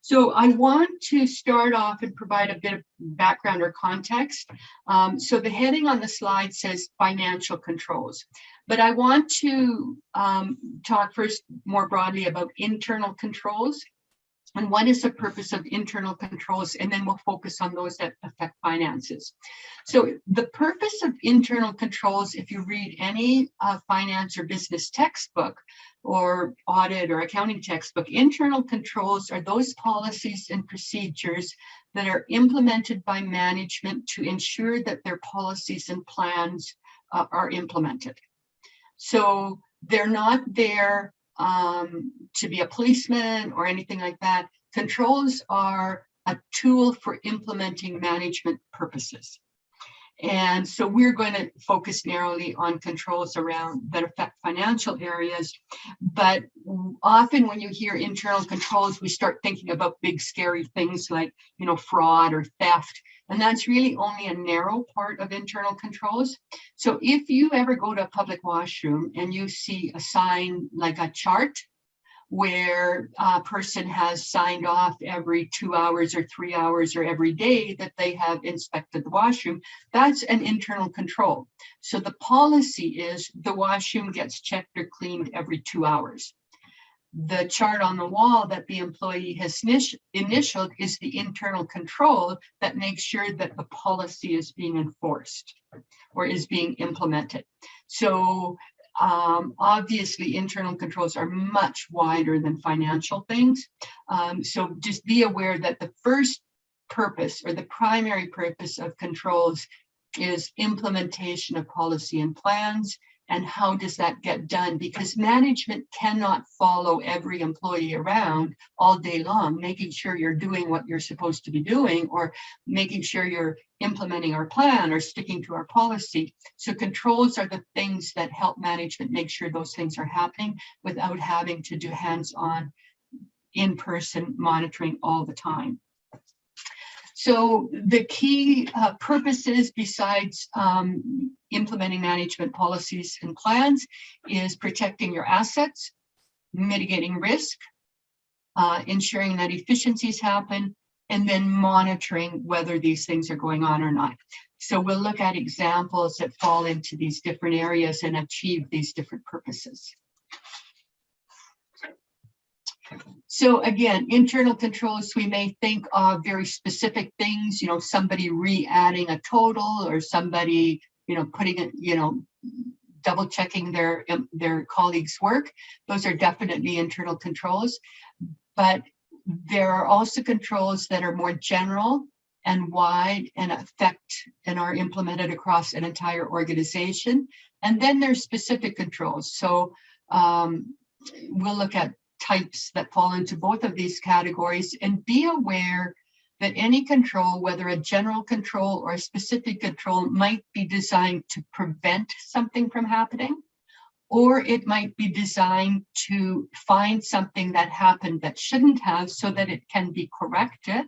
So I want to start off and provide a bit of background or context. So the heading on the slide says financial controls, but I want to talk first more broadly about internal controls and what is the purpose of internal controls, and then we'll focus on those that affect finances. So the purpose of internal controls, if you read any finance or business textbook or audit or accounting textbook, internal controls are those policies and procedures that are implemented by management to ensure that their policies and plans are implemented. So they're not there to be a policeman or anything like that. Controls are a tool for implementing management purposes. And so we're going to focus narrowly on controls around that affect financial areas. But often when you hear internal controls, we start thinking about big, scary things like, fraud or theft. And that's really only a narrow part of internal controls. So if you ever go to a public washroom and you see a sign like a chart where a person has signed off every 2 hours or 3 hours or every day that they have inspected the washroom, that's an internal control. So the policy is the washroom gets checked or cleaned every 2 hours. The chart on the wall that the employee has initialed is the internal control that makes sure that the policy is being enforced or is being implemented. So obviously, internal controls are much wider than financial things. So just be aware that the first purpose or the primary purpose of controls is implementation of policy and plans. And how does that get done? Because management cannot follow every employee around all day long, making sure you're doing what you're supposed to be doing or making sure you're implementing our plan or sticking to our policy. So controls are the things that help management make sure those things are happening without having to do hands-on, in-person monitoring all the time. So the key purposes besides implementing management policies and plans is protecting your assets, mitigating risk, ensuring that efficiencies happen, and then monitoring whether these things are going on or not. So we'll look at examples that fall into these different areas and achieve these different purposes. So again, internal controls, we may think of very specific things, somebody re-adding a total or somebody, putting it, double checking their colleagues' work. Those are definitely internal controls. But there are also controls that are more general and wide and affect and are implemented across an entire organization. And then there's specific controls. So we'll look at types that fall into both of these categories, and be aware that any control, whether a general control or a specific control, might be designed to prevent something from happening, or it might be designed to find something that happened that shouldn't have so that it can be corrected.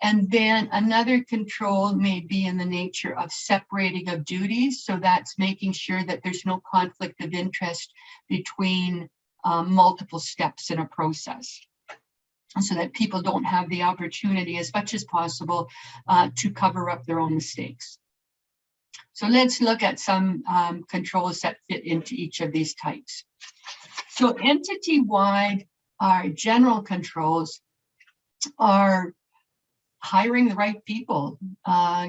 And then another control may be in the nature of separating of duties. So that's making sure that there's no conflict of interest between multiple steps in a process, so that people don't have the opportunity as much as possible to cover up their own mistakes. So let's look at some controls that fit into each of these types. So entity-wide, our general controls are hiring the right people,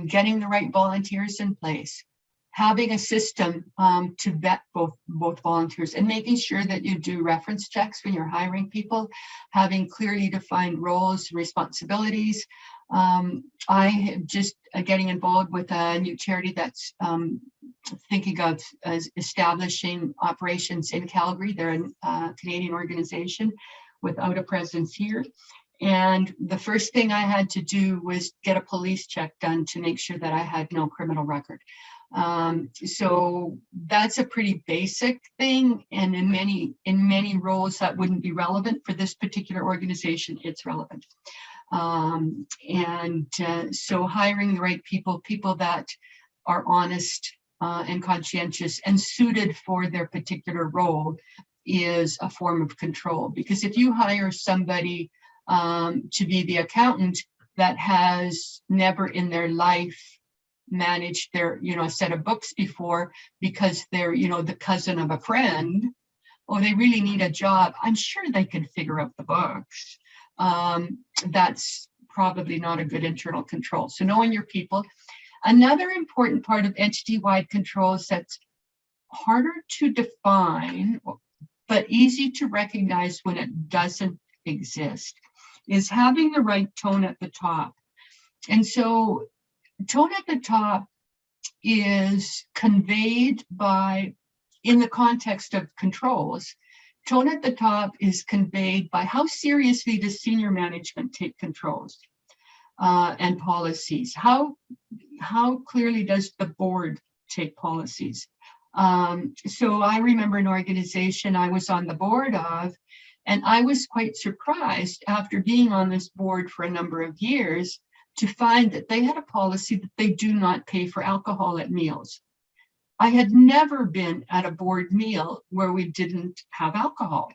getting the right volunteers in place, having a system to vet both volunteers, and making sure that you do reference checks when you're hiring people, having clearly defined roles and responsibilities. I am just getting involved with a new charity that's thinking of establishing operations in Calgary. They're a Canadian organization without a presence here. And the first thing I had to do was get a police check done to make sure that I had no criminal record. So that's a pretty basic thing, and in many roles that wouldn't be relevant. For this particular organization, it's relevant. So hiring the right people that are honest and conscientious and suited for their particular role is a form of control. Because if you hire somebody to be the accountant that has never in their life managed their, a set of books before because they're, the cousin of a friend, or they really need a job. I'm sure they can figure out the books. That's probably not a good internal control. So knowing your people. Another important part of entity-wide controls that's harder to define, but easy to recognize when it doesn't exist, is having the right tone at the top. And so tone at the top is conveyed by, in the context of controls, tone at the top is conveyed by how seriously does senior management take controls and policies? How clearly does the board take policies? So I remember an organization I was on the board of, and I was quite surprised after being on this board for a number of years to find that they had a policy that they do not pay for alcohol at meals. I had never been at a board meal where we didn't have alcohol.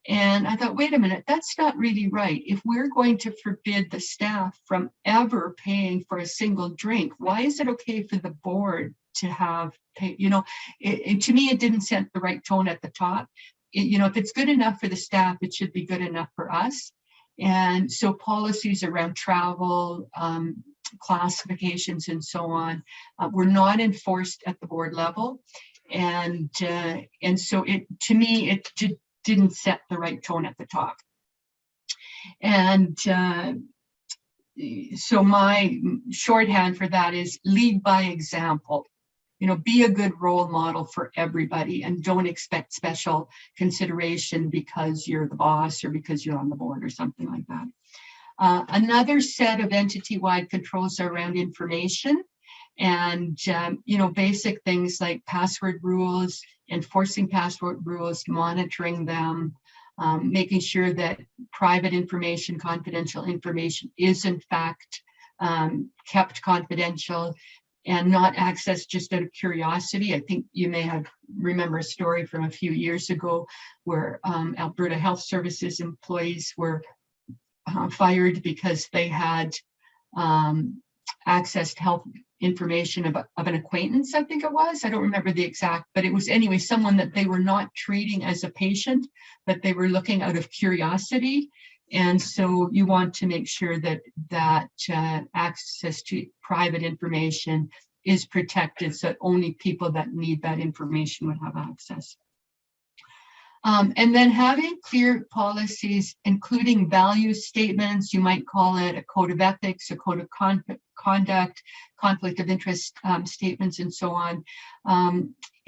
And I thought, wait a minute, that's not really right. If we're going to forbid the staff from ever paying for a single drink, why is it okay for the board to have pay? To me, it didn't set the right tone at the top. If it's good enough for the staff, it should be good enough for us. And so policies around travel, classifications, and so on were not enforced at the board level. And so to me, it didn't set the right tone at the top. And so my shorthand for that is lead by example. Be a good role model for everybody and don't expect special consideration because you're the boss or because you're on the board or something like that. Another set of entity-wide controls are around information and, basic things like password rules, enforcing password rules, monitoring them, making sure that private information, confidential information is in fact kept confidential and not accessed just out of curiosity. I think you may remember a story from a few years ago where Alberta Health Services employees were fired because they had accessed health information of an acquaintance, I think it was. I don't remember the exact, but it was anyway someone that they were not treating as a patient, but they were looking out of curiosity. And so you want to make sure that access to private information is protected so that only people that need that information would have access. And then having clear policies, including value statements, you might call it a code of ethics, a code of conduct, conflict of interest statements, and so on.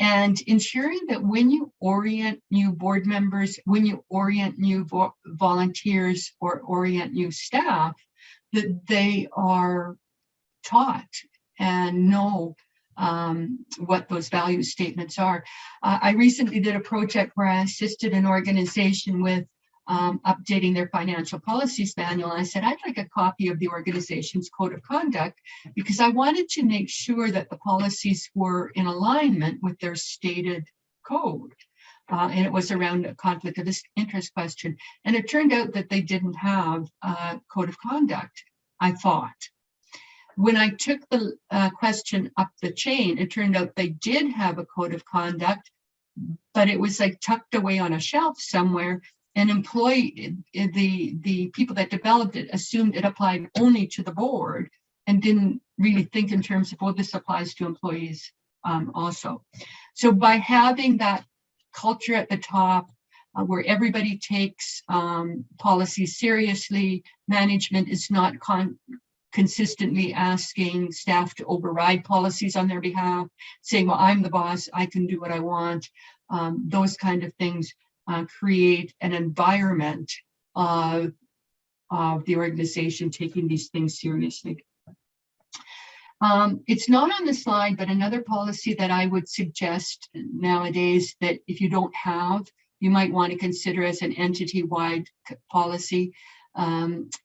And ensuring that when you orient new board members, when you orient new volunteers or orient new staff, that they are taught and know what those value statements are. I recently did a project where I assisted an organization with updating their financial policies manual. I said, I'd like a copy of the organization's code of conduct because I wanted to make sure that the policies were in alignment with their stated code. And it was around a conflict of interest question. And it turned out that they didn't have a code of conduct, I thought. When I took the question up the chain, it turned out they did have a code of conduct, but it was like tucked away on a shelf somewhere. And the people that developed it assumed it applied only to the board and didn't really think in terms of, well, this applies to employees also. So by having that culture at the top where everybody takes policies seriously, management is not consistently asking staff to override policies on their behalf, saying, well, I'm the boss, I can do what I want. Those kind of things create an environment of the organization taking these things seriously. It's not on the slide, but another policy that I would suggest nowadays that if you don't have, you might want to consider as an entity-wide policy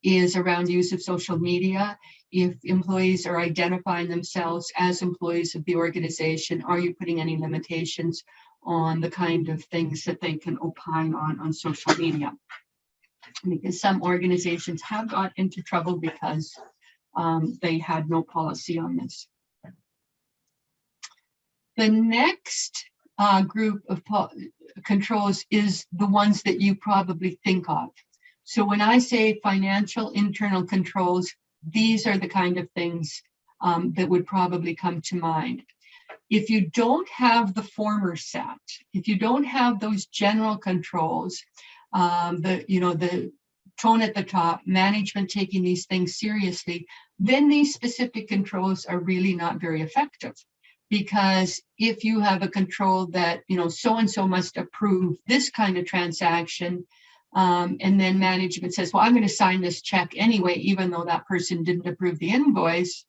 is around use of social media. If employees are identifying themselves as employees of the organization, are you putting any limitations on the kind of things that they can opine on social media? because some organizations have got into trouble because they had no policy on this. The next group of controls is the ones that you probably think of. So when I say financial internal controls, these are the kind of things that would probably come to mind. If you don't have the former set, if you don't have those general controls, the tone at the top, management taking these things seriously, then these specific controls are really not very effective. Because if you have a control that, so-and-so must approve this kind of transaction, and then management says, well, I'm going to sign this check anyway, even though that person didn't approve the invoice.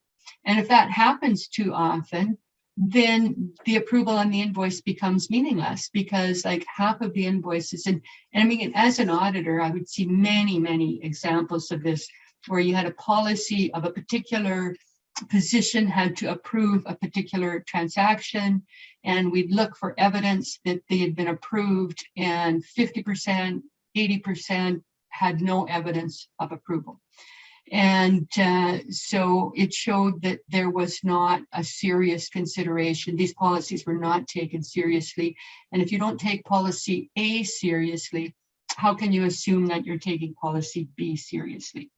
And if that happens too often, then the approval on the invoice becomes meaningless, because like half of the invoices, and I mean, as an auditor, I would see many, many examples of this, where you had a policy of a particular position had to approve a particular transaction, and we'd look for evidence that they had been approved, and 50%, 80% had no evidence of approval. And so it showed that there was not a serious consideration. These policies were not taken seriously. And if you don't take policy A seriously, how can you assume that you're taking policy B seriously?